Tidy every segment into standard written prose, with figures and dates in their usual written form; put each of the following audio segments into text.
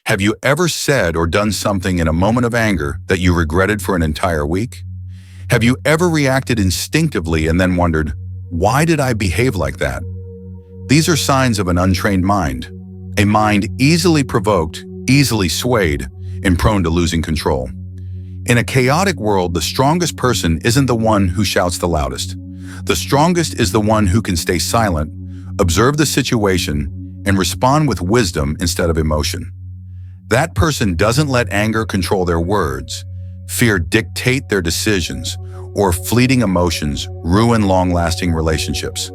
Have you ever said or done something in a moment of anger that you regretted for an entire week? Have you ever reacted instinctively and then wondered, why did I behave like that? These are signs of an untrained mind, a mind easily provoked, easily swayed, and prone to losing control. In a chaotic world, the strongest person isn't the one who shouts the loudest. The strongest is the one who can stay silent, observe the situation, and respond with wisdom instead of emotion. That person doesn't let anger control their words, fear dictate their decisions, or fleeting emotions ruin long-lasting relationships.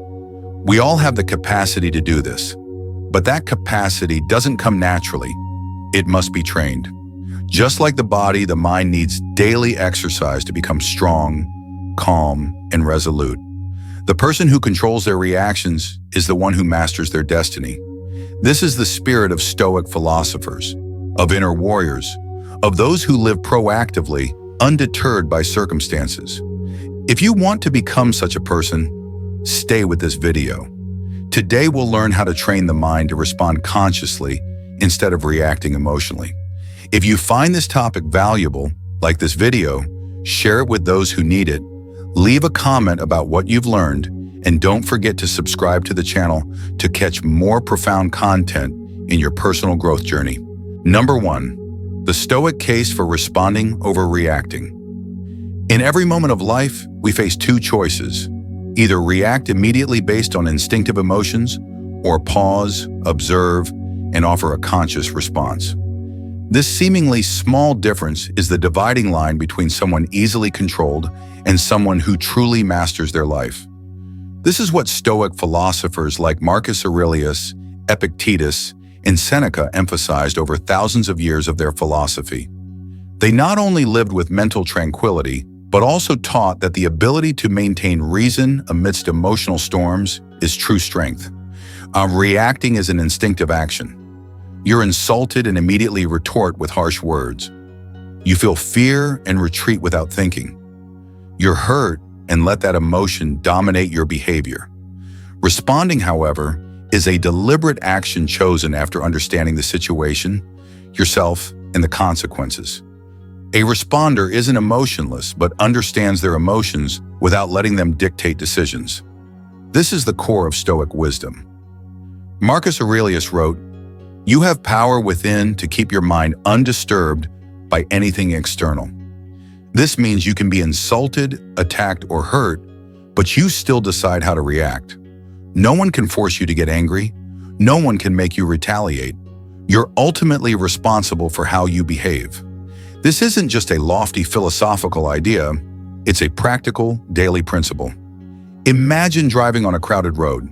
We all have the capacity to do this, but that capacity doesn't come naturally. It must be trained. Just like the body, the mind needs daily exercise to become strong, calm, and resolute. The person who controls their reactions is the one who masters their destiny. This is the spirit of Stoic philosophers, of inner warriors, of those who live proactively, undeterred by circumstances. If you want to become such a person, stay with this video. Today we'll learn how to train the mind to respond consciously instead of reacting emotionally. If you find this topic valuable, like this video, share it with those who need it, leave a comment about what you've learned, and don't forget to subscribe to the channel to catch more profound content in your personal growth journey. Number 1, the Stoic case for responding over reacting. In every moment of life, we face two choices: either react immediately based on instinctive emotions, or pause, observe, and offer a conscious response. This seemingly small difference is the dividing line between someone easily controlled and someone who truly masters their life. This is what Stoic philosophers like Marcus Aurelius, Epictetus, and Seneca emphasized over thousands of years of their philosophy. They not only lived with mental tranquility, but also taught that the ability to maintain reason amidst emotional storms is true strength. Reacting is an instinctive action. You're insulted and immediately retort with harsh words. You feel fear and retreat without thinking. You're hurt and let that emotion dominate your behavior. Responding, however, is a deliberate action chosen after understanding the situation, yourself, and the consequences. A responder isn't emotionless, but understands their emotions without letting them dictate decisions. This is the core of Stoic wisdom. Marcus Aurelius wrote, "You have power within to keep your mind undisturbed by anything external." This means you can be insulted, attacked, or hurt, but you still decide how to react. No one can force you to get angry. No one can make you retaliate. You're ultimately responsible for how you behave. This isn't just a lofty philosophical idea, it's a practical, daily principle. Imagine driving on a crowded road.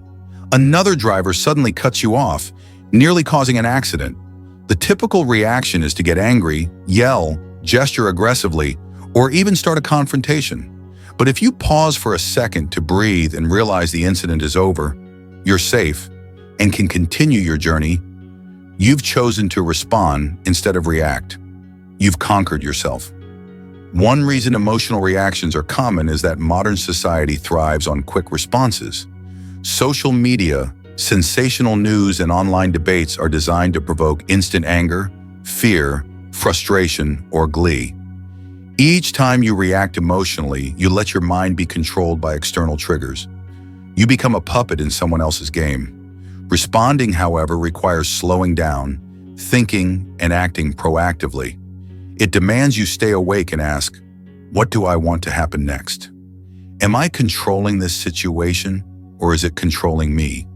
Another driver suddenly cuts you off, nearly causing an accident. The typical reaction is to get angry, yell, gesture aggressively, or even start a confrontation. But if you pause for a second to breathe and realize the incident is over, you're safe, and can continue your journey, you've chosen to respond instead of react. You've conquered yourself. One reason emotional reactions are common is that modern society thrives on quick responses. Social media, sensational news, and online debates are designed to provoke instant anger, fear, frustration, or glee. Each time you react emotionally, you let your mind be controlled by external triggers. You become a puppet in someone else's game. Responding, however, requires slowing down, thinking, and acting proactively. It demands you stay awake and ask, what do I want to happen next? Am I controlling this situation, or is it controlling me?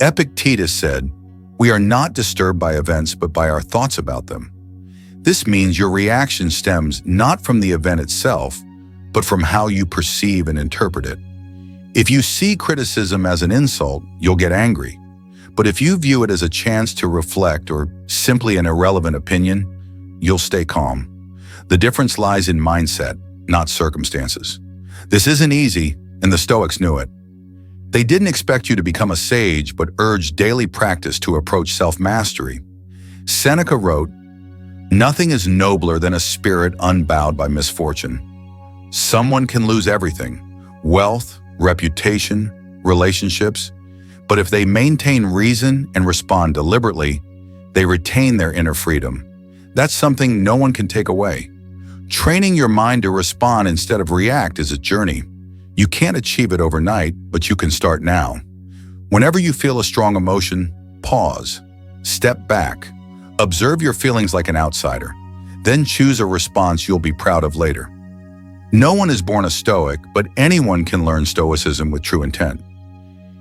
Epictetus said, "We are not disturbed by events, but by our thoughts about them." This means your reaction stems not from the event itself, but from how you perceive and interpret it. If you see criticism as an insult, you'll get angry. But if you view it as a chance to reflect or simply an irrelevant opinion, you'll stay calm. The difference lies in mindset, not circumstances. This isn't easy, and the Stoics knew it. They didn't expect you to become a sage, but urged daily practice to approach self-mastery. Seneca wrote, "Nothing is nobler than a spirit unbowed by misfortune." Someone can lose everything, wealth, reputation, relationships, but if they maintain reason and respond deliberately, They retain their inner freedom. That's something no one can take away. Training your mind to respond instead of react is a journey. You can't achieve it overnight, but you can start now. Whenever you feel a strong emotion, pause, step back, observe your feelings like an outsider, then choose a response you'll be proud of later. No one is born a Stoic, but anyone can learn Stoicism with true intent.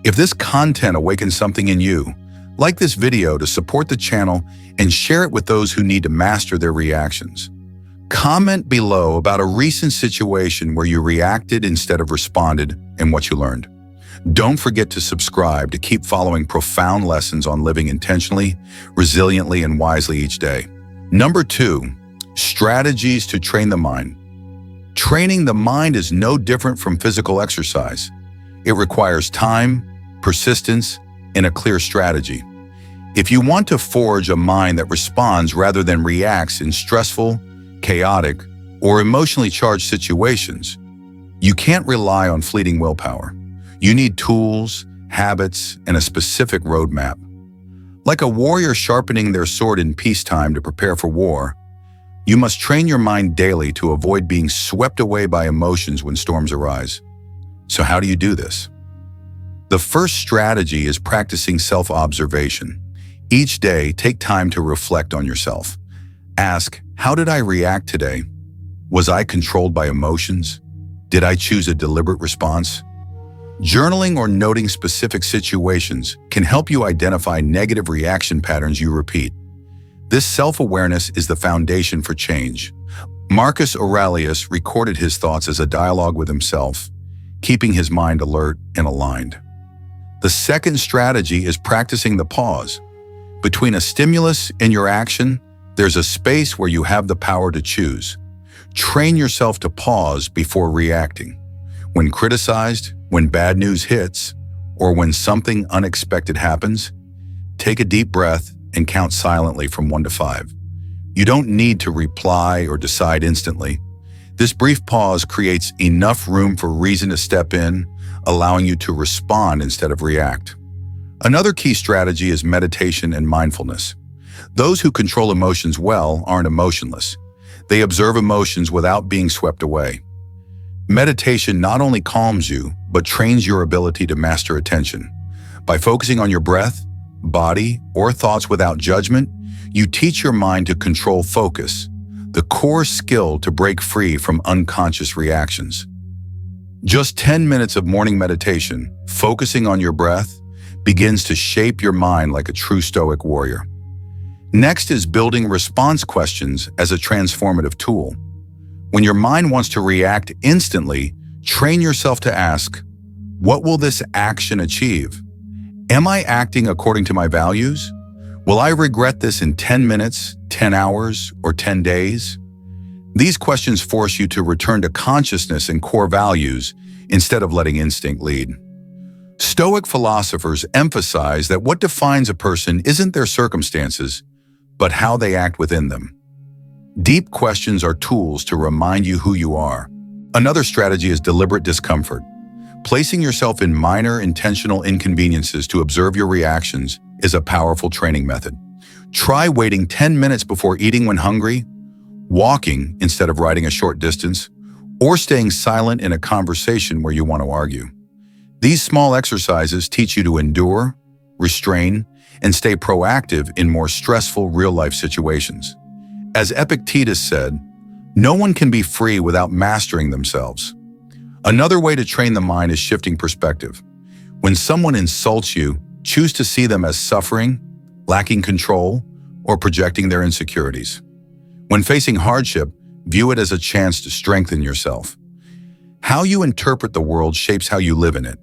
If this content awakens something in you, like this video to support the channel and share it with those who need to master their reactions. Comment below about a recent situation where you reacted instead of responded and what you learned. Don't forget to subscribe to keep following profound lessons on living intentionally, resiliently, and wisely each day. Number 2, strategies to train the mind. Training the mind is no different from physical exercise. It requires time, persistence, and a clear strategy. If you want to forge a mind that responds rather than reacts in stressful, chaotic, or emotionally charged situations, you can't rely on fleeting willpower. You need tools, habits, and a specific roadmap. Like a warrior sharpening their sword in peacetime to prepare for war, you must train your mind daily to avoid being swept away by emotions when storms arise. So how do you do this? The first strategy is practicing self-observation. Each day, take time to reflect on yourself. Ask, how did I react today? Was I controlled by emotions? Did I choose a deliberate response? Journaling or noting specific situations can help you identify negative reaction patterns you repeat. This self-awareness is the foundation for change. Marcus Aurelius recorded his thoughts as a dialogue with himself, keeping his mind alert and aligned. The second strategy is practicing the pause. Between a stimulus and your action, there's a space where you have the power to choose. Train yourself to pause before reacting. When criticized, when bad news hits, or when something unexpected happens, take a deep breath and count silently from 1 to 5. You don't need to reply or decide instantly. This brief pause creates enough room for reason to step in, allowing you to respond instead of react. Another key strategy is meditation and mindfulness. Those who control emotions well aren't emotionless. They observe emotions without being swept away. Meditation not only calms you, but trains your ability to master attention. By focusing on your breath, body, or thoughts without judgment, you teach your mind to control focus, the core skill to break free from unconscious reactions. Just 10 minutes of morning meditation, focusing on your breath, begins to shape your mind like a true Stoic warrior. Next is building response questions as a transformative tool. When your mind wants to react instantly, train yourself to ask, what will this action achieve? Am I acting according to my values? Will I regret this in 10 minutes, 10 hours, or 10 days? These questions force you to return to consciousness and core values instead of letting instinct lead. Stoic philosophers emphasize that what defines a person isn't their circumstances, but how they act within them. Deep questions are tools to remind you who you are. Another strategy is deliberate discomfort. Placing yourself in minor intentional inconveniences to observe your reactions is a powerful training method. Try waiting 10 minutes before eating when hungry, walking instead of riding a short distance, or staying silent in a conversation where you want to argue. These small exercises teach you to endure, restrain, and stay proactive in more stressful real-life situations. As Epictetus said, no one can be free without mastering themselves. Another way to train the mind is shifting perspective. When someone insults you, choose to see them as suffering, lacking control, or projecting their insecurities. When facing hardship, view it as a chance to strengthen yourself. How you interpret the world shapes how you live in it.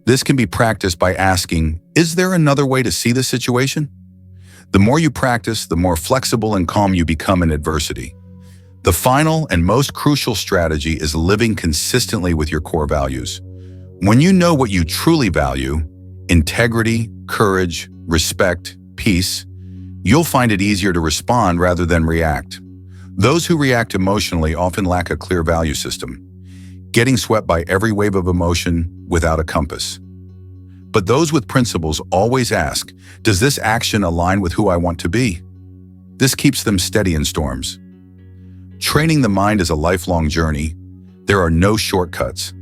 This can be practiced by asking, is there another way to see this situation? The more you practice, the more flexible and calm you become in adversity. The final and most crucial strategy is living consistently with your core values. When you know what you truly value, integrity, courage, respect, peace, you'll find it easier to respond rather than react. Those who react emotionally often lack a clear value system, getting swept by every wave of emotion without a compass. But those with principles always ask, does this action align with who I want to be? This keeps them steady in storms. Training the mind is a lifelong journey. There are no shortcuts.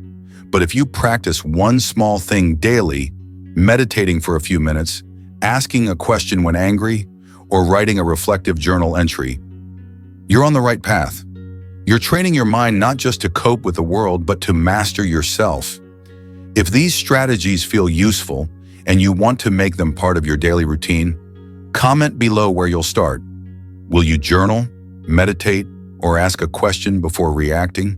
But if you practice one small thing daily, meditating for a few minutes, asking a question when angry, or writing a reflective journal entry, you're on the right path. You're training your mind not just to cope with the world, but to master yourself. If these strategies feel useful and you want to make them part of your daily routine, comment below where you'll start. Will you journal, meditate, or ask a question before reacting?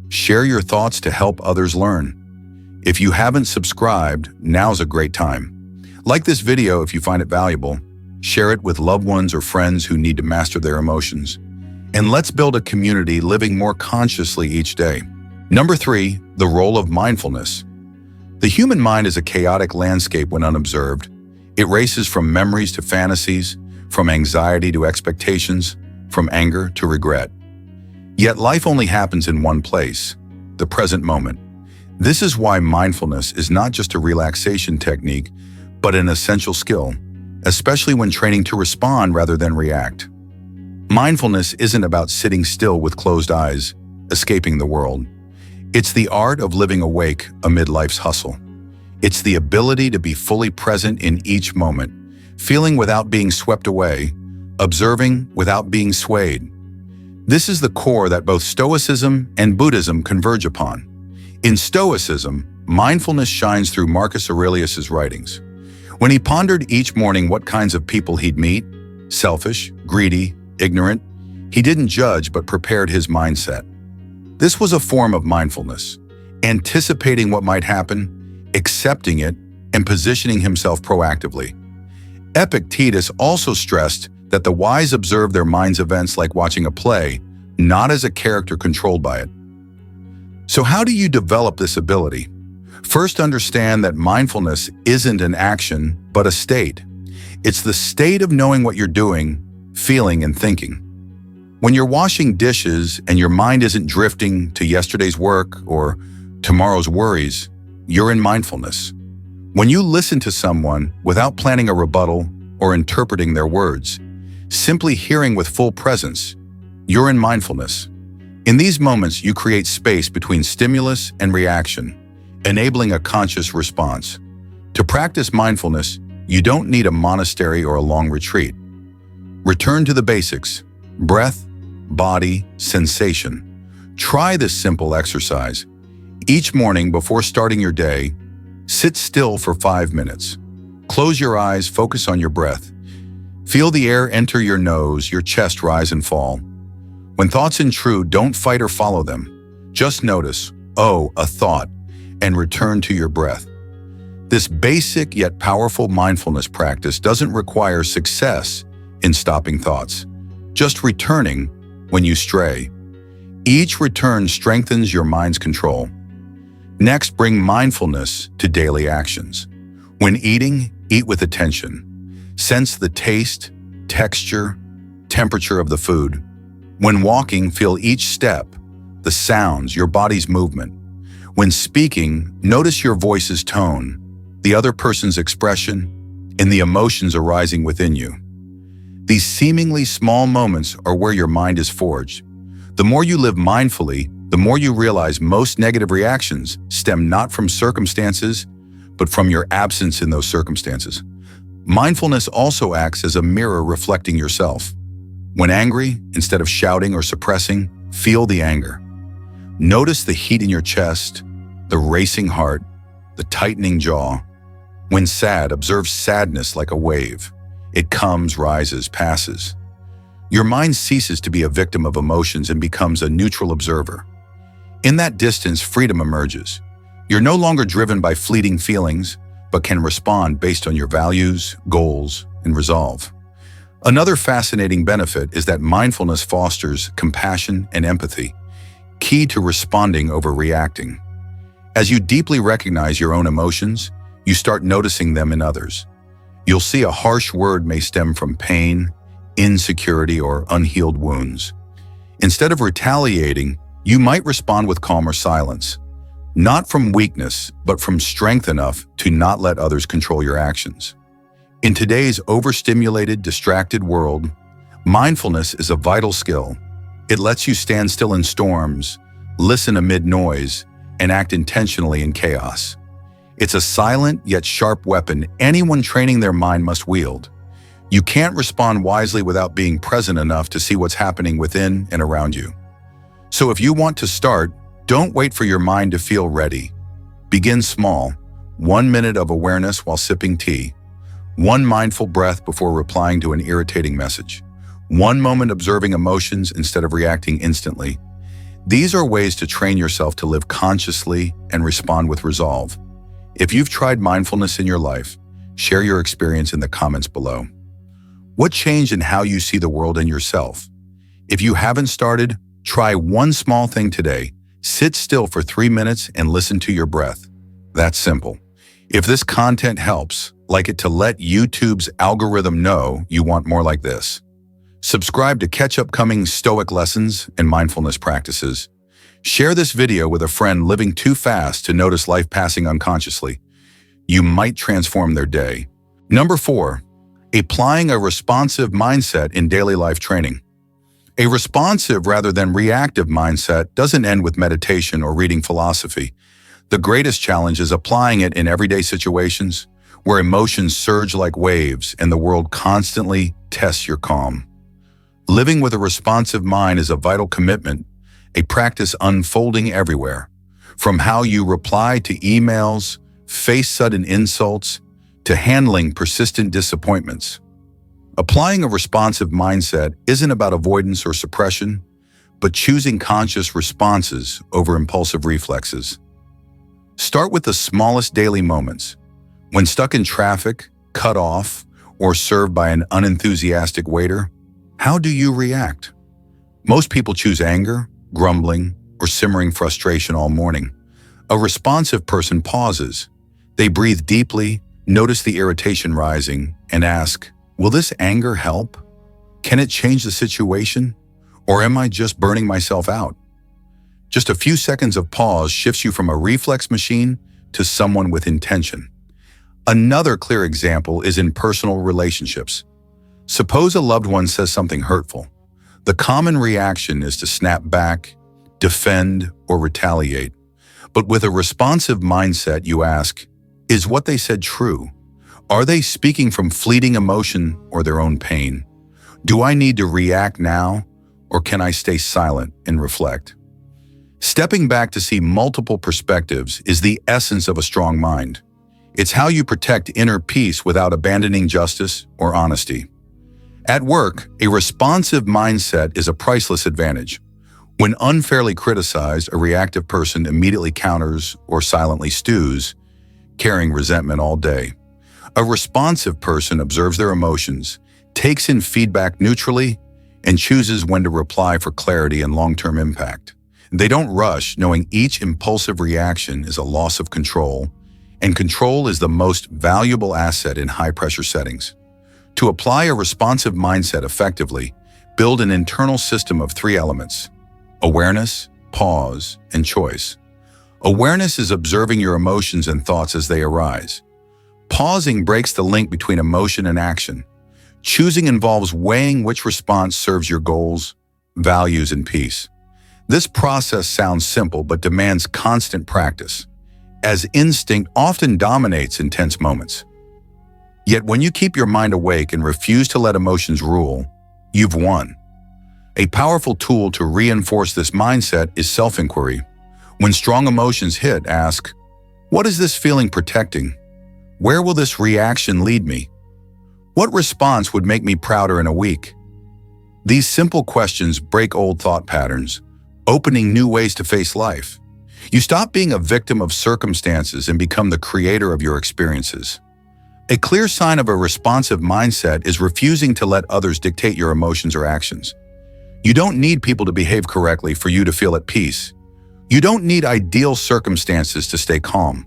Share your thoughts to help others learn. If you haven't subscribed, now's a great time. Like this video if you find it valuable. Share it with loved ones or friends who need to master their emotions. And let's build a community living more consciously each day. Number 3, the role of mindfulness. The human mind is a chaotic landscape when unobserved. It races from memories to fantasies, from anxiety to expectations, from anger to regret. Yet life only happens in one place, the present moment. This is why mindfulness is not just a relaxation technique, but an essential skill, especially when training to respond rather than react. Mindfulness isn't about sitting still with closed eyes, escaping the world. It's the art of living awake amid life's hustle. It's the ability to be fully present in each moment, feeling without being swept away, observing without being swayed. This is the core that both Stoicism and Buddhism converge upon. In Stoicism, mindfulness shines through Marcus Aurelius' writings. When he pondered each morning what kinds of people he'd meet, selfish, greedy, ignorant, he didn't judge but prepared his mindset. This was a form of mindfulness, anticipating what might happen, accepting it, and positioning himself proactively. Epictetus also stressed that the wise observe their mind's events like watching a play, not as a character controlled by it. So how do you develop this ability? First, understand that mindfulness isn't an action, but a state. It's the state of knowing what you're doing, feeling, and thinking. When you're washing dishes and your mind isn't drifting to yesterday's work or tomorrow's worries, you're in mindfulness. When you listen to someone without planning a rebuttal or interpreting their words, simply hearing with full presence, you're in mindfulness. In these moments, you create space between stimulus and reaction, enabling a conscious response. To practice mindfulness, you don't need a monastery or a long retreat. Return to the basics: breath, body, sensation. Try this simple exercise. Each morning before starting your day, sit still for 5 minutes. Close your eyes, focus on your breath. Feel the air enter your nose, your chest rise and fall. When thoughts intrude, don't fight or follow them. Just notice, oh, a thought, and return to your breath. This basic yet powerful mindfulness practice doesn't require success in stopping thoughts, just returning when you stray. Each return strengthens your mind's control. Next, bring mindfulness to daily actions. When eating, eat with attention. Sense the taste, texture, temperature of the food. When walking, feel each step, the sounds, your body's movement. When speaking, notice your voice's tone, the other person's expression, and the emotions arising within you. These seemingly small moments are where your mind is forged. The more you live mindfully, the more you realize most negative reactions stem not from circumstances, but from your absence in those circumstances. Mindfulness also acts as a mirror reflecting yourself. When angry, instead of shouting or suppressing, feel the anger. Notice the heat in your chest, the racing heart, the tightening jaw. When sad, observe sadness like a wave. It comes, rises, passes. Your mind ceases to be a victim of emotions and becomes a neutral observer. In that distance, freedom emerges. You're no longer driven by fleeting feelings, but can respond based on your values, goals, and resolve. Another fascinating benefit is that mindfulness fosters compassion and empathy, key to responding over reacting. As you deeply recognize your own emotions, you start noticing them in others. You'll see a harsh word may stem from pain, insecurity, or unhealed wounds. Instead of retaliating, you might respond with calm or silence. Not from weakness, but from strength enough to not let others control your actions. In today's overstimulated, distracted world, mindfulness is a vital skill. It lets you stand still in storms, listen amid noise, and act intentionally in chaos. It's a silent yet sharp weapon anyone training their mind must wield. You can't respond wisely without being present enough to see what's happening within and around you. So if you want to start, don't wait for your mind to feel ready. Begin small. 1 minute of awareness while sipping tea. 1 mindful breath before replying to an irritating message. 1 moment observing emotions instead of reacting instantly. These are ways to train yourself to live consciously and respond with resolve. If you've tried mindfulness in your life, share your experience in the comments below. What changed in how you see the world and yourself? If you haven't started, try one small thing today. Sit still for 3 minutes and listen to your breath. That's simple. If this content helps, like it to let YouTube's algorithm know you want more like this. Subscribe to catch upcoming Stoic lessons and mindfulness practices. Share this video with a friend living too fast to notice life passing unconsciously. You might transform their day. Number 4, applying a responsive mindset in daily life training. A responsive rather than reactive mindset doesn't end with meditation or reading philosophy. The greatest challenge is applying it in everyday situations where emotions surge like waves and the world constantly tests your calm. Living with a responsive mind is a vital commitment, a practice unfolding everywhere, from how you reply to emails, face sudden insults, to handling persistent disappointments. Applying a responsive mindset isn't about avoidance or suppression, but choosing conscious responses over impulsive reflexes. Start with the smallest daily moments. When stuck in traffic, cut off, or served by an unenthusiastic waiter, how do you react? Most people choose anger, grumbling, or simmering frustration all morning. A responsive person pauses. They breathe deeply, notice the irritation rising, and ask, will this anger help? Can it change the situation? Or am I just burning myself out? Just a few seconds of pause shifts you from a reflex machine to someone with intention. Another clear example is in personal relationships. Suppose a loved one says something hurtful. The common reaction is to snap back, defend, or retaliate. But with a responsive mindset, you ask, is what they said true? Are they speaking from fleeting emotion or their own pain? Do I need to react now, or can I stay silent and reflect? Stepping back to see multiple perspectives is the essence of a strong mind. It's how you protect inner peace without abandoning justice or honesty. At work, a responsive mindset is a priceless advantage. When unfairly criticized, a reactive person immediately counters or silently stews, carrying resentment all day. A responsive person observes their emotions, takes in feedback neutrally, and chooses when to reply for clarity and long-term impact. They don't rush, knowing each impulsive reaction is a loss of control, and control is the most valuable asset in high-pressure settings. To apply a responsive mindset effectively, build an internal system of 3 elements: awareness, pause, and choice. Awareness is observing your emotions and thoughts as they arise. Pausing breaks the link between emotion and action. Choosing involves weighing which response serves your goals, values, and peace. This process sounds simple but demands constant practice, as instinct often dominates intense moments. Yet when you keep your mind awake and refuse to let emotions rule, you've won. A powerful tool to reinforce this mindset is self-inquiry. When strong emotions hit, ask, what is this feeling protecting? Where will this reaction lead me? What response would make me prouder in a week? These simple questions break old thought patterns, opening new ways to face life. You stop being a victim of circumstances and become the creator of your experiences. A clear sign of a responsive mindset is refusing to let others dictate your emotions or actions. You don't need people to behave correctly for you to feel at peace. You don't need ideal circumstances to stay calm.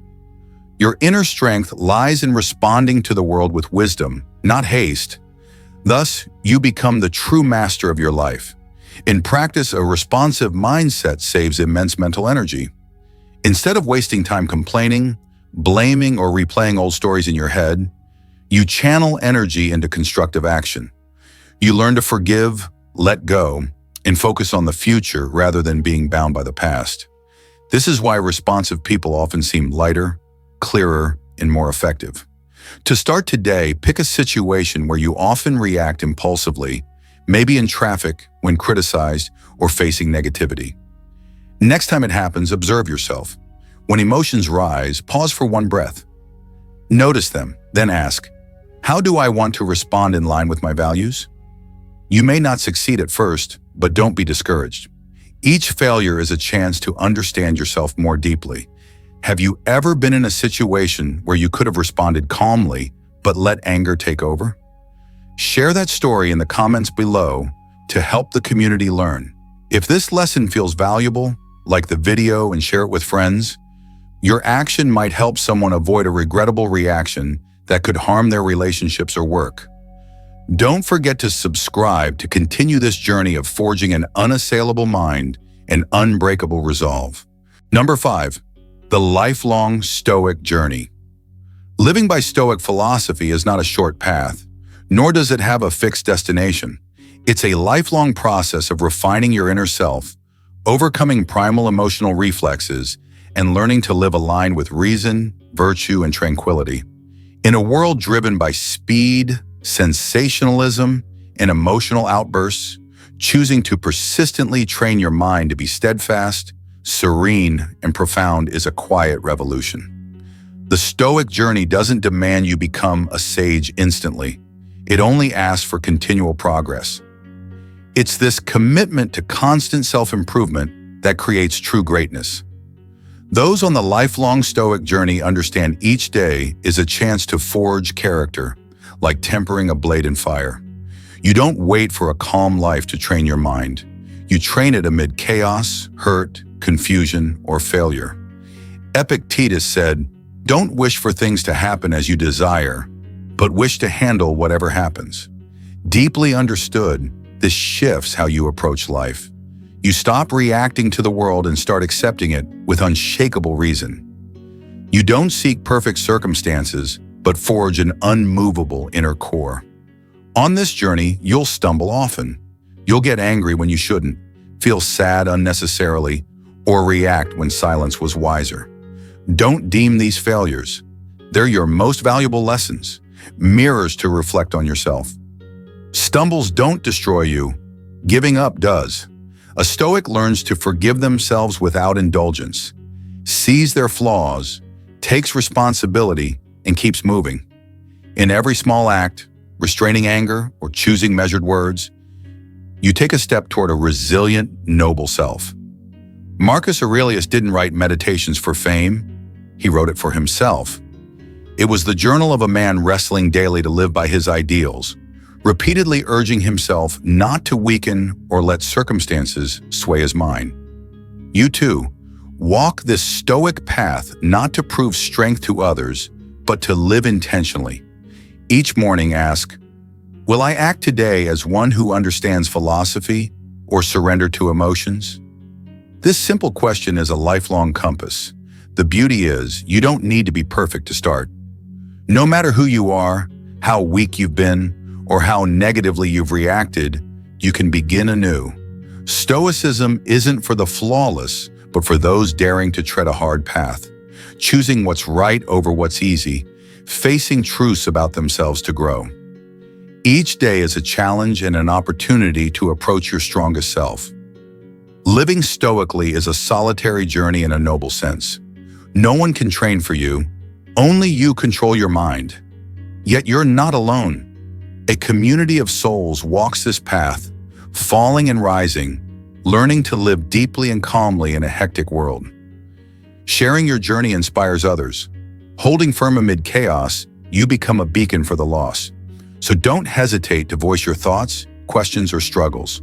Your inner strength lies in responding to the world with wisdom, not haste. Thus, you become the true master of your life. In practice, a responsive mindset saves immense mental energy. Instead of wasting time complaining, blaming, or replaying old stories in your head, you channel energy into constructive action. You learn to forgive, let go, and focus on the future rather than being bound by the past. This is why responsive people often seem lighter, clearer, and more effective. To start today, pick a situation where you often react impulsively, maybe in traffic, when criticized, or facing negativity. Next time it happens, observe yourself. When emotions rise, pause for one breath. Notice them, then ask, how do I want to respond in line with my values? You may not succeed at first, but don't be discouraged. Each failure is a chance to understand yourself more deeply. Have you ever been in a situation where you could have responded calmly, but let anger take over? Share that story in the comments below to help the community learn. If this lesson feels valuable, like the video and share it with friends. Your action might help someone avoid a regrettable reaction that could harm their relationships or work. Don't forget to subscribe to continue this journey of forging an unassailable mind and unbreakable resolve. Number 5. The lifelong Stoic journey. Living by Stoic philosophy is not a short path, nor does it have a fixed destination. It's a lifelong process of refining your inner self, overcoming primal emotional reflexes, and learning to live aligned with reason, virtue, and tranquility. In a world driven by speed, sensationalism, and emotional outbursts, choosing to persistently train your mind to be steadfast, serene, and profound is a quiet revolution. The Stoic journey doesn't demand you become a sage instantly. It only asks for continual progress. It's this commitment to constant self-improvement that creates true greatness. Those on the lifelong Stoic journey understand each day is a chance to forge character, like tempering a blade in fire. You don't wait for a calm life to train your mind. You train it amid chaos, hurt, confusion, or failure. Epictetus said, "Don't wish for things to happen as you desire, but wish to handle whatever happens." Deeply understood, this shifts how you approach life. You stop reacting to the world and start accepting it with unshakable reason. You don't seek perfect circumstances, but forge an unmovable inner core. On this journey, you'll stumble often. You'll get angry when you shouldn't, feel sad unnecessarily, or react when silence was wiser. Don't deem these failures. They're your most valuable lessons, mirrors to reflect on yourself. Stumbles don't destroy you. Giving up does. A Stoic learns to forgive themselves without indulgence, sees their flaws, takes responsibility, and keeps moving. In every small act, restraining anger or choosing measured words, you take a step toward a resilient, noble self. Marcus Aurelius didn't write Meditations for fame. He wrote it for himself. It was the journal of a man wrestling daily to live by his ideals, repeatedly urging himself not to weaken or let circumstances sway his mind. You too, walk this Stoic path not to prove strength to others, but to live intentionally. Each morning ask, will I act today as one who understands philosophy or surrender to emotions? This simple question is a lifelong compass. The beauty is, you don't need to be perfect to start. No matter who you are, how weak you've been, or how negatively you've reacted, you can begin anew. Stoicism isn't for the flawless, but for those daring to tread a hard path, choosing what's right over what's easy, facing truths about themselves to grow. Each day is a challenge and an opportunity to approach your strongest self. Living stoically is a solitary journey in a noble sense. No one can train for you. Only you control your mind. Yet you're not alone. A community of souls walks this path, falling and rising, learning to live deeply and calmly in a hectic world. Sharing your journey inspires others. Holding firm amid chaos, you become a beacon for the lost. So don't hesitate to voice your thoughts, questions, or struggles.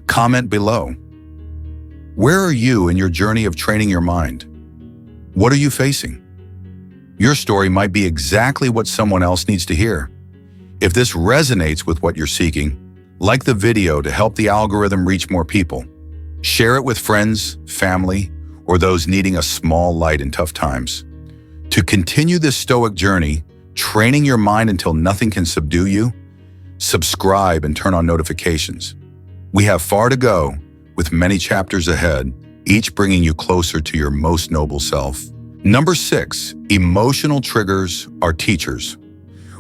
Comment below. Where are you in your journey of training your mind? What are you facing? Your story might be exactly what someone else needs to hear. If this resonates with what you're seeking, like the video to help the algorithm reach more people. Share it with friends, family, or those needing a small light in tough times. To continue this Stoic journey, training your mind until nothing can subdue you, subscribe and turn on notifications. We have far to go, with many chapters ahead, each bringing you closer to your most noble self. Number 6, emotional triggers are teachers.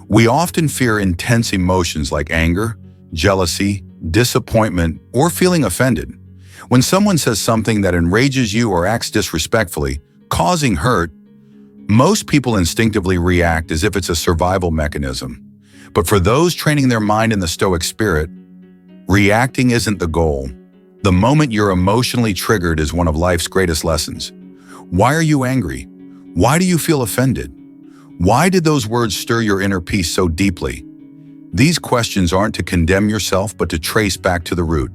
We often fear intense emotions like anger, jealousy, disappointment, or feeling offended. When someone says something that enrages you or acts disrespectfully, causing hurt, most people instinctively react as if it's a survival mechanism. But for those training their mind in the Stoic spirit, reacting isn't the goal. The moment you're emotionally triggered is one of life's greatest lessons. Why are you angry? Why do you feel offended? Why did those words stir your inner peace so deeply? These questions aren't to condemn yourself, but to trace back to the root.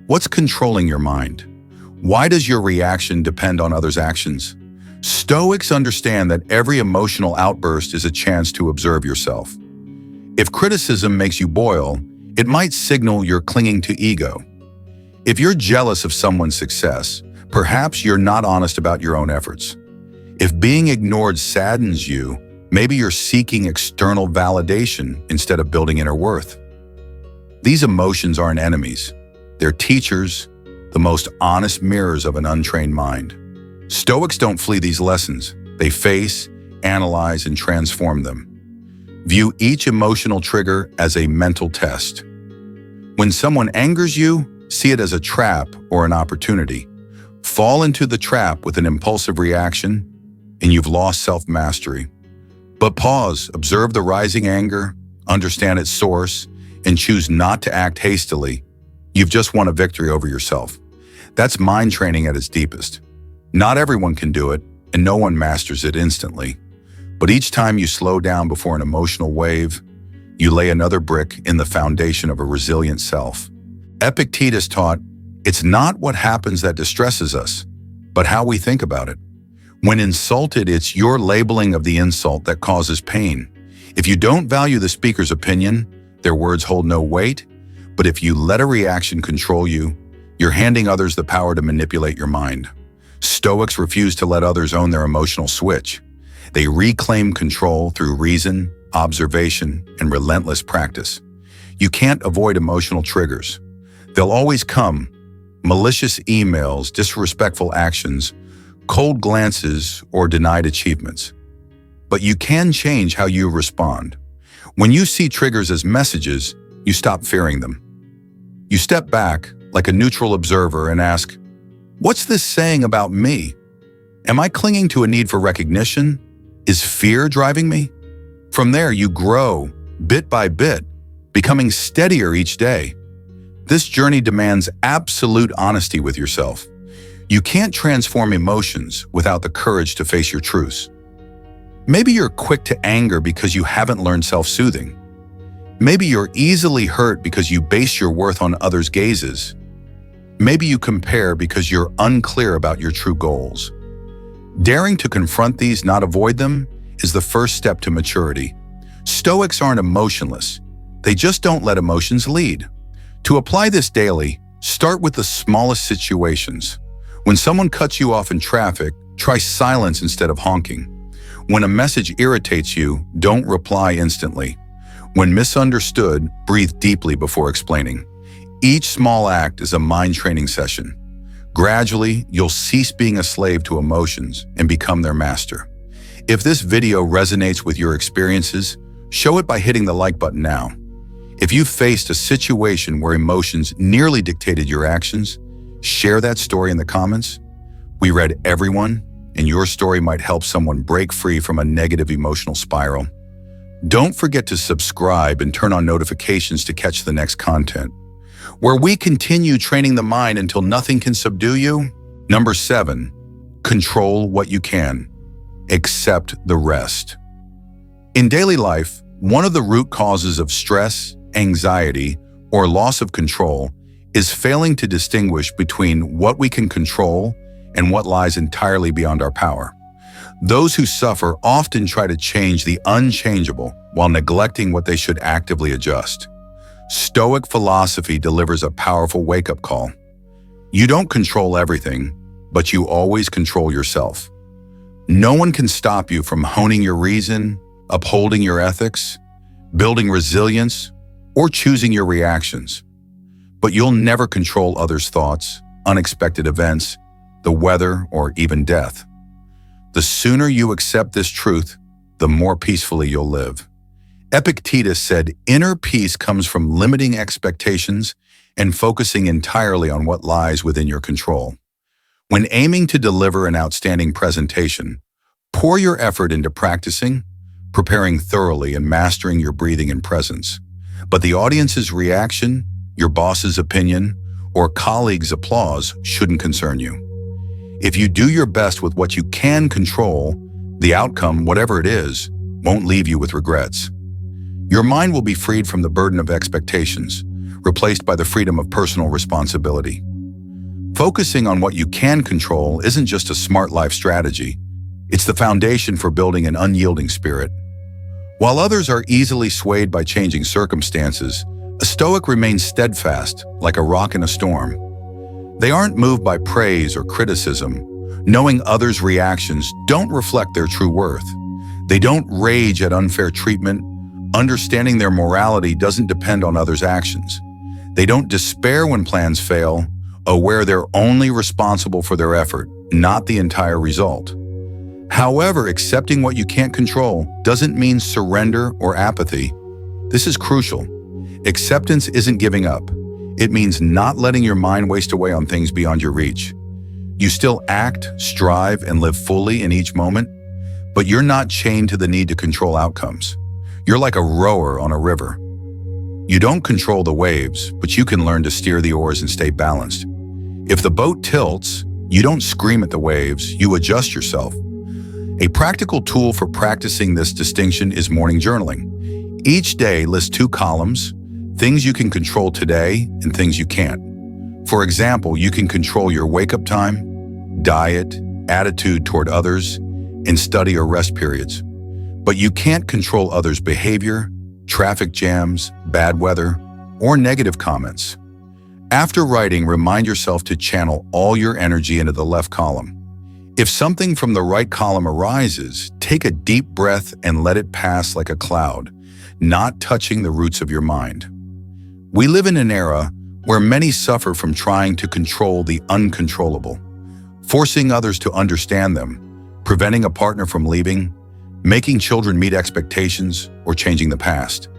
What's controlling your mind? Why does your reaction depend on others' actions? Stoics understand that every emotional outburst is a chance to observe yourself. If criticism makes you boil, it might signal you're clinging to ego. If you're jealous of someone's success, perhaps you're not honest about your own efforts. If being ignored saddens you, maybe you're seeking external validation instead of building inner worth. These emotions aren't enemies. They're teachers, the most honest mirrors of an untrained mind. Stoics don't flee these lessons. They face, analyze, and transform them. View each emotional trigger as a mental test. When someone angers you, see it as a trap or an opportunity. Fall into the trap with an impulsive reaction, and you've lost self-mastery. But pause, observe the rising anger, understand its source, and choose not to act hastily. You've just won a victory over yourself. That's mind training at its deepest. Not everyone can do it, and no one masters it instantly. But each time you slow down before an emotional wave, you lay another brick in the foundation of a resilient self. Epictetus taught, it's not what happens that distresses us, but how we think about it. When insulted, it's your labeling of the insult that causes pain. If you don't value the speaker's opinion, their words hold no weight. But if you let a reaction control you, you're handing others the power to manipulate your mind. Stoics refuse to let others own their emotional switch. They reclaim control through reason, observation, and relentless practice. You can't avoid emotional triggers. They'll always come. Malicious emails, disrespectful actions, cold glances, or denied achievements. But you can change how you respond. When you see triggers as messages, you stop fearing them. You step back, like a neutral observer, and ask, what's this saying about me? Am I clinging to a need for recognition? Is fear driving me? From there, you grow, bit by bit, becoming steadier each day. This journey demands absolute honesty with yourself. You can't transform emotions without the courage to face your truths. Maybe you're quick to anger because you haven't learned self-soothing. Maybe you're easily hurt because you base your worth on others' gazes. Maybe you compare because you're unclear about your true goals. Daring to confront these, not avoid them, is the first step to maturity. Stoics aren't emotionless. They just don't let emotions lead. To apply this daily, start with the smallest situations. When someone cuts you off in traffic, try silence instead of honking. When a message irritates you, don't reply instantly. When misunderstood, breathe deeply before explaining. Each small act is a mind training session. Gradually, you'll cease being a slave to emotions and become their master. If this video resonates with your experiences, show it by hitting the like button now. If you've faced a situation where emotions nearly dictated your actions, share that story in the comments. We read everyone, and your story might help someone break free from a negative emotional spiral. Don't forget to subscribe and turn on notifications to catch the next content, where we continue training the mind until nothing can subdue you. Number 7, control what you can. Accept the rest. In daily life, one of the root causes of stress, anxiety, or loss of control is failing to distinguish between what we can control and what lies entirely beyond our power. Those who suffer often try to change the unchangeable while neglecting what they should actively adjust. Stoic philosophy delivers a powerful wake-up call. You don't control everything, but you always control yourself. No one can stop you from honing your reason, upholding your ethics, building resilience, or choosing your reactions. But you'll never control others' thoughts, unexpected events, the weather, or even death. The sooner you accept this truth, the more peacefully you'll live. Epictetus said, "Inner peace comes from limiting expectations and focusing entirely on what lies within your control." When aiming to deliver an outstanding presentation, pour your effort into practicing, preparing thoroughly, and mastering your breathing and presence. But the audience's reaction, your boss's opinion, or colleagues' applause shouldn't concern you. If you do your best with what you can control, the outcome, whatever it is, won't leave you with regrets. Your mind will be freed from the burden of expectations, replaced by the freedom of personal responsibility. Focusing on what you can control isn't just a smart life strategy. It's the foundation for building an unyielding spirit. While others are easily swayed by changing circumstances, a Stoic remains steadfast, like a rock in a storm. They aren't moved by praise or criticism, knowing others' reactions don't reflect their true worth. They don't rage at unfair treatment, understanding their morality doesn't depend on others' actions. They don't despair when plans fail, aware they're only responsible for their effort, not the entire result. However, accepting what you can't control doesn't mean surrender or apathy. This is crucial. Acceptance isn't giving up. It means not letting your mind waste away on things beyond your reach. You still act, strive, and live fully in each moment, but you're not chained to the need to control outcomes. You're like a rower on a river. You don't control the waves, but you can learn to steer the oars and stay balanced. If the boat tilts, you don't scream at the waves, you adjust yourself. A practical tool for practicing this distinction is morning journaling. Each day, list 2 columns, things you can control today and things you can't. For example, you can control your wake-up time, diet, attitude toward others, and study or rest periods. But you can't control others' behavior, traffic jams, bad weather, or negative comments. After writing, remind yourself to channel all your energy into the left column. If something from the right column arises, take a deep breath and let it pass like a cloud, not touching the roots of your mind. We live in an era where many suffer from trying to control the uncontrollable, forcing others to understand them, preventing a partner from leaving, making children meet expectations, or changing the past.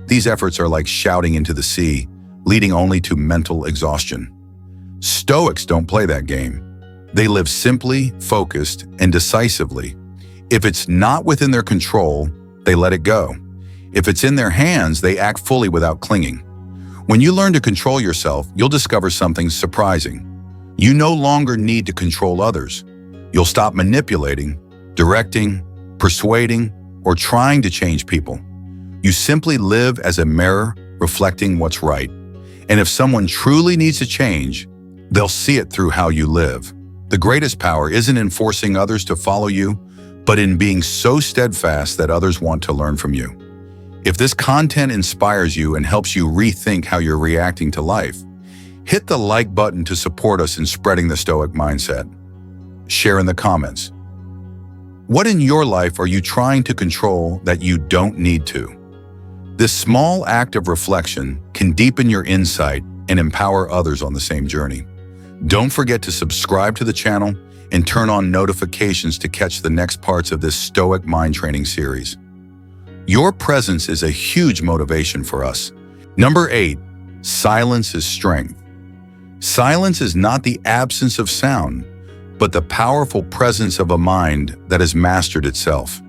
These efforts are like shouting into the sea, leading only to mental exhaustion. Stoics don't play that game. They live simply, focused, and decisively. If it's not within their control, they let it go. If it's in their hands, they act fully without clinging. When you learn to control yourself, you'll discover something surprising. You no longer need to control others. You'll stop manipulating, directing, persuading, or trying to change people. You simply live as a mirror reflecting what's right. And if someone truly needs to change, they'll see it through how you live. The greatest power isn't in forcing others to follow you, but in being so steadfast that others want to learn from you. If this content inspires you and helps you rethink how you're reacting to life, hit the like button to support us in spreading the Stoic mindset. Share in the comments. What in your life are you trying to control that you don't need to? This small act of reflection can deepen your insight and empower others on the same journey. Don't forget to subscribe to the channel and turn on notifications to catch the next parts of this Stoic mind training series. Your presence is a huge motivation for us. Number 8, silence is strength. Silence is not the absence of sound, but the powerful presence of a mind that has mastered itself.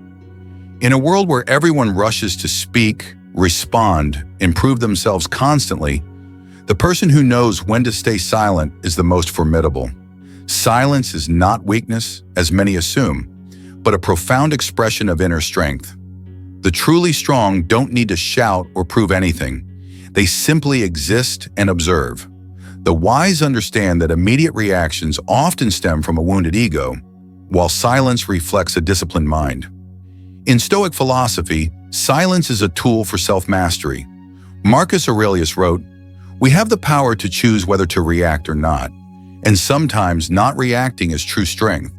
In a world where everyone rushes to speak, respond, improve themselves constantly, the person who knows when to stay silent is the most formidable. Silence is not weakness, as many assume, but a profound expression of inner strength. The truly strong don't need to shout or prove anything. They simply exist and observe. The wise understand that immediate reactions often stem from a wounded ego, while silence reflects a disciplined mind. In Stoic philosophy, silence is a tool for self-mastery. Marcus Aurelius wrote, "We have the power to choose whether to react or not, And sometimes not reacting is true strength.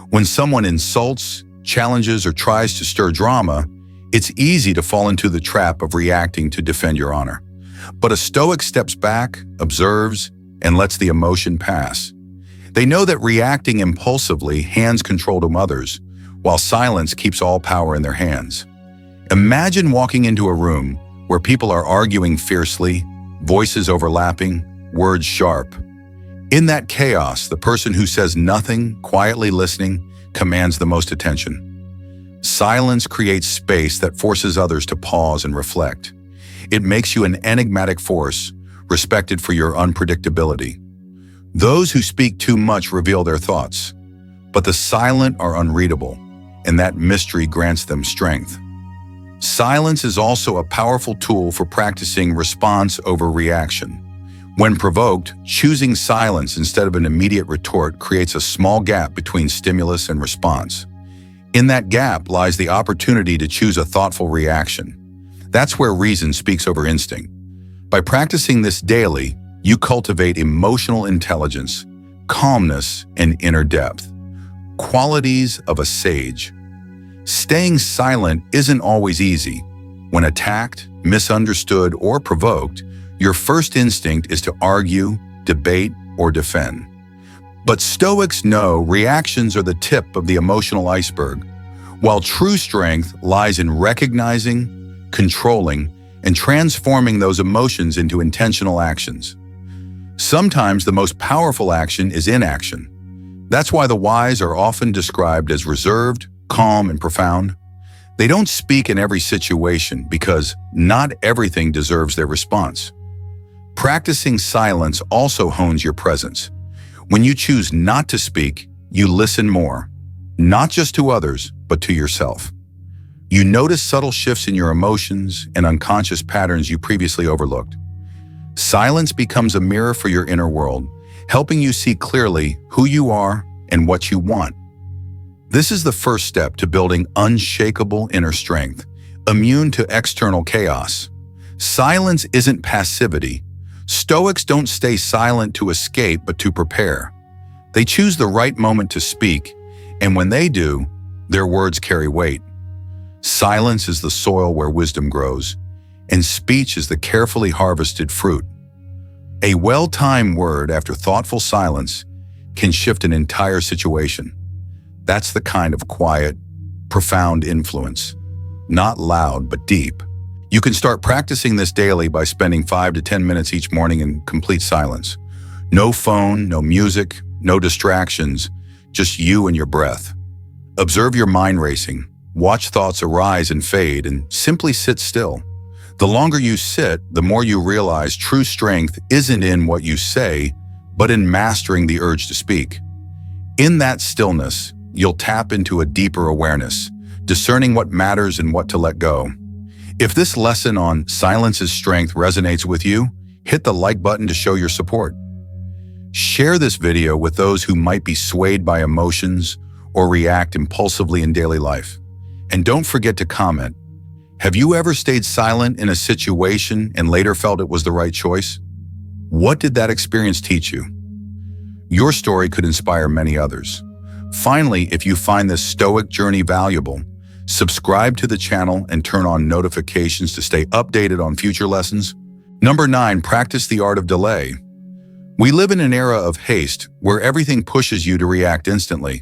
When someone insults, challenges, or tries to stir drama, it's easy to fall into the trap of reacting to defend your honor. But a Stoic steps back, observes, and lets the emotion pass. They know that reacting impulsively hands control to others, while silence keeps all power in their hands. Imagine walking into a room where people are arguing fiercely, voices overlapping, words sharp. In that chaos, the person who says nothing, quietly listening, commands the most attention. Silence creates space that forces others to pause and reflect. It makes you an enigmatic force, respected for your unpredictability. Those who speak too much reveal their thoughts, but the silent are unreadable, and that mystery grants them strength. Silence is also a powerful tool for practicing response over reaction. When provoked, choosing silence instead of an immediate retort creates a small gap between stimulus and response. In that gap lies the opportunity to choose a thoughtful reaction. That's where reason speaks over instinct. By practicing this daily, you cultivate emotional intelligence, calmness, and inner depth, qualities of a sage. Staying silent isn't always easy. When attacked, misunderstood, or provoked, your first instinct is to argue, debate, or defend. But Stoics know reactions are the tip of the emotional iceberg, while true strength lies in recognizing, controlling, and transforming those emotions into intentional actions. Sometimes the most powerful action is inaction. That's why the wise are often described as reserved, calm, and profound. They don't speak in every situation because not everything deserves their response. Practicing silence also hones your presence. When you choose not to speak, you listen more, not just to others, but to yourself. You notice subtle shifts in your emotions and unconscious patterns you previously overlooked. Silence becomes a mirror for your inner world, helping you see clearly who you are and what you want. This is the first step to building unshakable inner strength, immune to external chaos. Silence isn't passivity. Stoics don't stay silent to escape, but to prepare. They choose the right moment to speak, and when they do, their words carry weight. Silence is the soil where wisdom grows, and speech is the carefully harvested fruit. A well-timed word after thoughtful silence can shift an entire situation. That's the kind of quiet, profound influence. Not loud, but deep. You can start practicing this daily by spending 5 to 10 minutes each morning in complete silence. No phone, no music, no distractions, just you and your breath. Observe your mind racing, watch thoughts arise and fade, and simply sit still. The longer you sit, the more you realize true strength isn't in what you say, but in mastering the urge to speak. In that stillness, you'll tap into a deeper awareness, discerning what matters and what to let go. If this lesson on silence is strength resonates with you, hit the like button to show your support. Share this video with those who might be swayed by emotions or react impulsively in daily life. And don't forget to comment. Have you ever stayed silent in a situation and later felt it was the right choice? What did that experience teach you? Your story could inspire many others. Finally, if you find this Stoic journey valuable, subscribe to the channel and turn on notifications to stay updated on future lessons. Number 9, practice the art of delay. We live in an era of haste where everything pushes you to react instantly.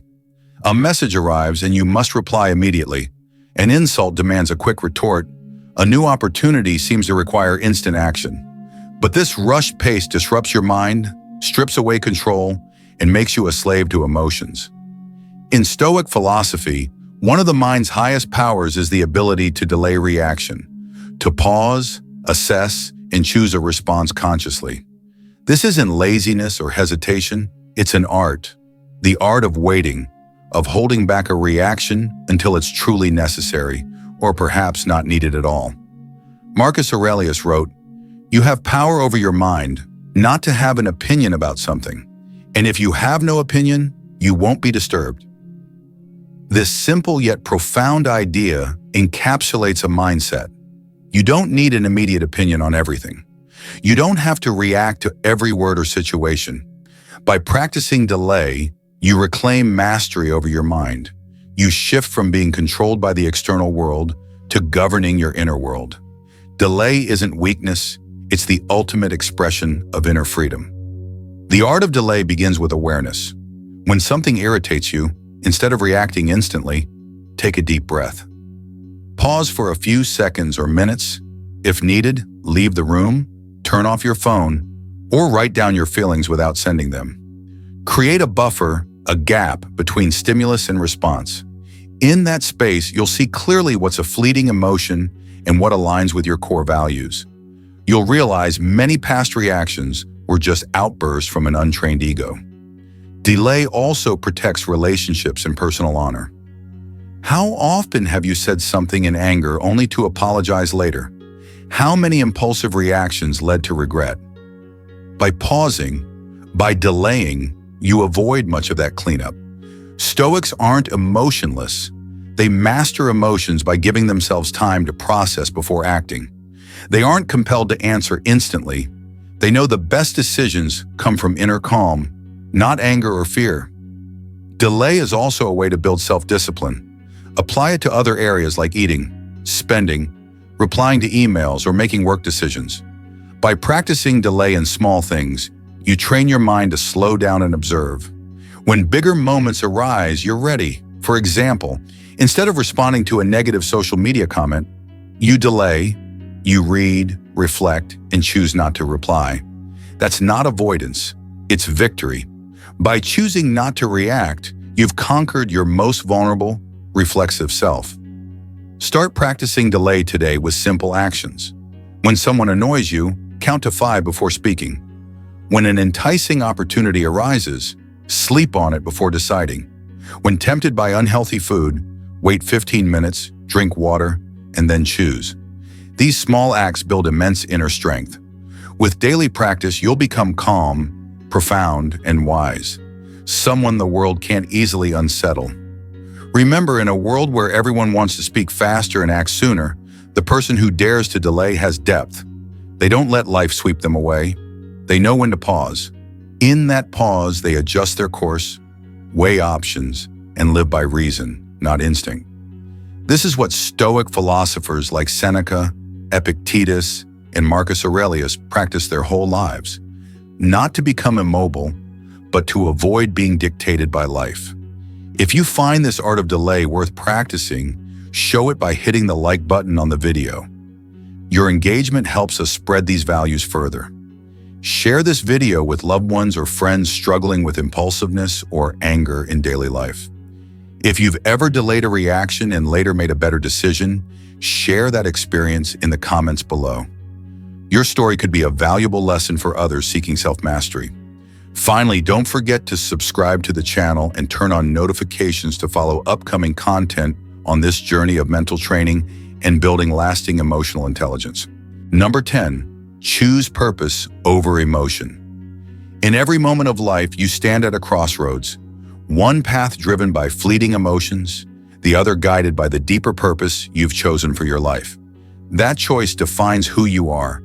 A message arrives and you must reply immediately. An insult demands a quick retort. A new opportunity seems to require instant action. But this rushed pace disrupts your mind, strips away control, and makes you a slave to emotions. In Stoic philosophy, one of the mind's highest powers is the ability to delay reaction, to pause, assess, and choose a response consciously. This isn't laziness or hesitation, it's an art. The art of waiting, of holding back a reaction until it's truly necessary, or perhaps not needed at all. Marcus Aurelius wrote, "You have power over your mind, not to have an opinion about something. And if you have no opinion, you won't be disturbed." This simple yet profound idea encapsulates a mindset. You don't need an immediate opinion on everything. You don't have to react to every word or situation. By practicing delay, you reclaim mastery over your mind. You shift from being controlled by the external world to governing your inner world. Delay isn't weakness, it's the ultimate expression of inner freedom. The art of delay begins with awareness. When something irritates you, instead of reacting instantly, take a deep breath. Pause for a few seconds or minutes. If needed, leave the room, turn off your phone, or write down your feelings without sending them. Create a buffer, a gap between stimulus and response. In that space, you'll see clearly what's a fleeting emotion and what aligns with your core values. You'll realize many past reactions were just outbursts from an untrained ego. Delay also protects relationships and personal honor. How often have you said something in anger only to apologize later? How many impulsive reactions led to regret? By pausing, by delaying, you avoid much of that cleanup. Stoics aren't emotionless. They master emotions by giving themselves time to process before acting. They aren't compelled to answer instantly. They know the best decisions come from inner calm, not anger or fear. Delay is also a way to build self-discipline. Apply it to other areas like eating, spending, replying to emails, or making work decisions. By practicing delay in small things, you train your mind to slow down and observe. When bigger moments arise, you're ready. For example, instead of responding to a negative social media comment, you delay, you read, reflect, and choose not to reply. That's not avoidance, it's victory. By choosing not to react, you've conquered your most vulnerable, reflexive self. Start practicing delay today with simple actions. When someone annoys you, count to 5 before speaking. When an enticing opportunity arises, sleep on it before deciding. When tempted by unhealthy food, wait 15 minutes, drink water, and then choose. These small acts build immense inner strength. With daily practice, you'll become calm, profound, and wise. Someone the world can't easily unsettle. Remember, in a world where everyone wants to speak faster and act sooner, the person who dares to delay has depth. They don't let life sweep them away. They know when to pause. In that pause, they adjust their course, weigh options, and live by reason, not instinct. This is what Stoic philosophers like Seneca, Epictetus, and Marcus Aurelius practiced their whole lives. Not to become immobile, but to avoid being dictated by life. If you find this art of delay worth practicing, show it by hitting the like button on the video. Your engagement helps us spread these values further. Share this video with loved ones or friends struggling with impulsiveness or anger in daily life. If you've ever delayed a reaction and later made a better decision, share that experience in the comments below. Your story could be a valuable lesson for others seeking self-mastery. Finally, don't forget to subscribe to the channel and turn on notifications to follow upcoming content on this journey of mental training and building lasting emotional intelligence. Number 10. Choose purpose over emotion. In every moment of life, you stand at a crossroads, one path driven by fleeting emotions, the other guided by the deeper purpose you've chosen for your life. That choice defines who you are.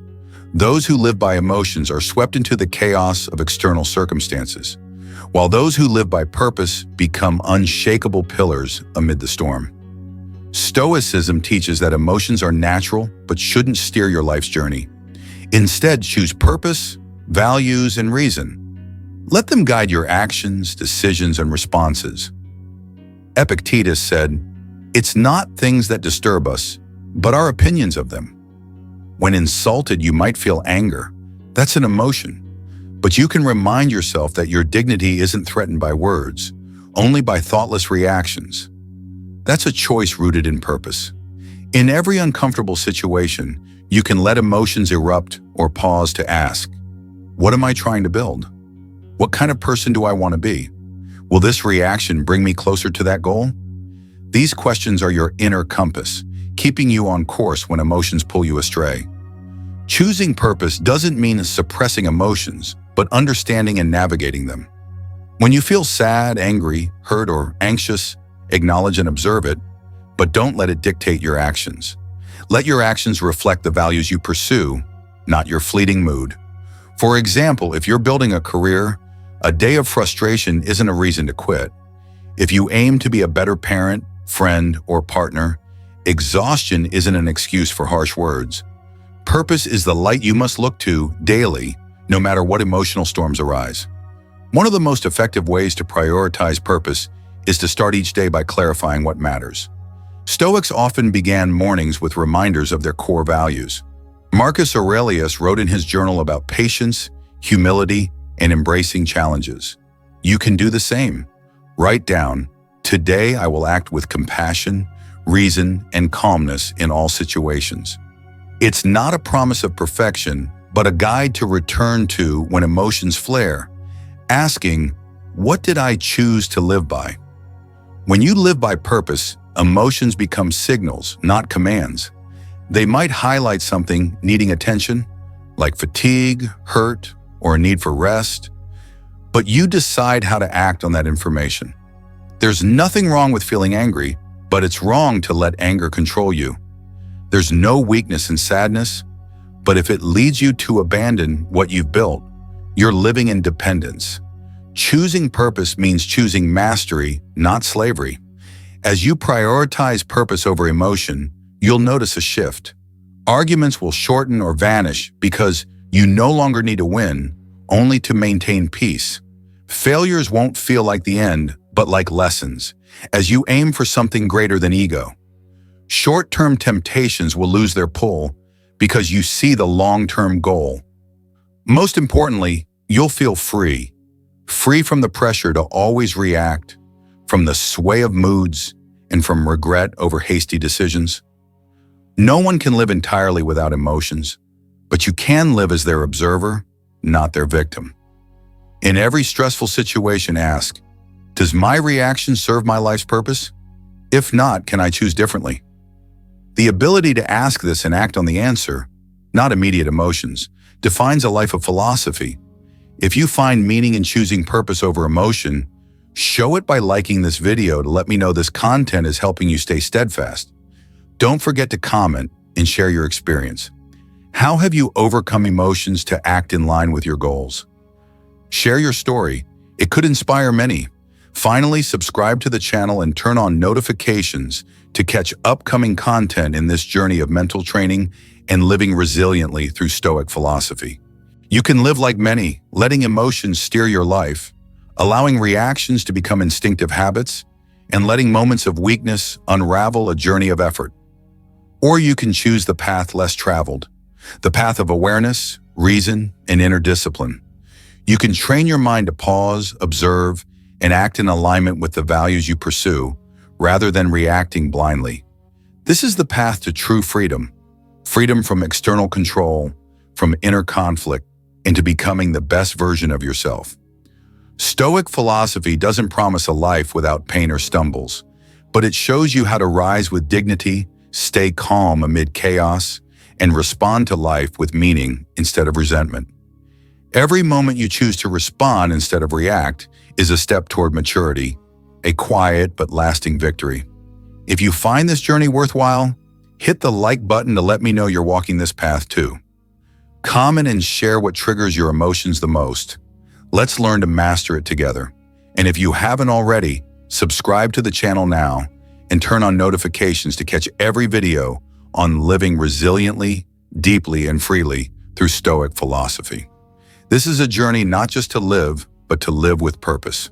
Those who live by emotions are swept into the chaos of external circumstances, while those who live by purpose become unshakable pillars amid the storm. Stoicism teaches that emotions are natural but shouldn't steer your life's journey. Instead, choose purpose, values, and reason. Let them guide your actions, decisions, and responses. Epictetus said, "It's not things that disturb us, but our opinions of them." When insulted, you might feel anger. That's an emotion. But you can remind yourself that your dignity isn't threatened by words, only by thoughtless reactions. That's a choice rooted in purpose. In every uncomfortable situation, you can let emotions erupt or pause to ask, what am I trying to build? What kind of person do I want to be? Will this reaction bring me closer to that goal? These questions are your inner compass, keeping you on course when emotions pull you astray. Choosing purpose doesn't mean suppressing emotions, but understanding and navigating them. When you feel sad, angry, hurt, or anxious, acknowledge and observe it, but don't let it dictate your actions. Let your actions reflect the values you pursue, not your fleeting mood. For example, if you're building a career, A day of frustration isn't a reason to quit. If you aim to be a better parent, friend, or partner, exhaustion isn't an excuse for harsh words. Purpose is the light you must look to daily, no matter what emotional storms arise. One of the most effective ways to prioritize purpose is to start each day by clarifying what matters. Stoics often began mornings with reminders of their core values. Marcus Aurelius wrote in his journal about patience, humility, and embracing challenges. You can do the same. Write down, "Today I will act with compassion, reason, and calmness in all situations." It's not a promise of perfection, but a guide to return to when emotions flare, asking, "What did I choose to live by?" When you live by purpose, emotions become signals, not commands. They might highlight something needing attention, like fatigue, hurt, or a need for rest, but you decide how to act on that information. There's nothing wrong with feeling angry, but it's wrong to let anger control you. There's no weakness in sadness, but if it leads you to abandon what you've built, you're living in dependence. Choosing purpose means choosing mastery, not slavery. As you prioritize purpose over emotion, you'll notice a shift. Arguments will shorten or vanish because you no longer need to win, only to maintain peace. Failures won't feel like the end, but like lessons, as you aim for something greater than ego. Short-term temptations will lose their pull because you see the long-term goal. Most importantly, you'll feel free. Free from the pressure to always react, from the sway of moods, and from regret over hasty decisions. No one can live entirely without emotions, but you can live as their observer, not their victim. In every stressful situation, ask, "Does my reaction serve my life's purpose? If not, can I choose differently?" The ability to ask this and act on the answer, not immediate emotions, defines a life of philosophy. If you find meaning in choosing purpose over emotion, show it by liking this video to let me know this content is helping you stay steadfast. Don't forget to comment and share your experience. How have you overcome emotions to act in line with your goals? Share your story. It could inspire many. Finally, subscribe to the channel and turn on notifications to catch upcoming content in this journey of mental training and living resiliently through Stoic philosophy. You can live like many, letting emotions steer your life, allowing reactions to become instinctive habits, and letting moments of weakness unravel a journey of effort. Or you can choose the path less traveled, the path of awareness, reason, and inner discipline. You can train your mind to pause, observe, and act in alignment with the values you pursue, rather than reacting blindly. This is the path to true freedom, freedom from external control, from inner conflict, into becoming the best version of yourself. Stoic philosophy doesn't promise a life without pain or stumbles, but it shows you how to rise with dignity, stay calm amid chaos, and respond to life with meaning instead of resentment. Every moment you choose to respond instead of react is a step toward maturity, a quiet but lasting victory. If you find this journey worthwhile, hit the like button to let me know you're walking this path too. Comment and share what triggers your emotions the most. Let's learn to master it together. And if you haven't already, subscribe to the channel now and turn on notifications to catch every video on living resiliently, deeply, and freely through Stoic philosophy. This is a journey not just to live, but to live with purpose.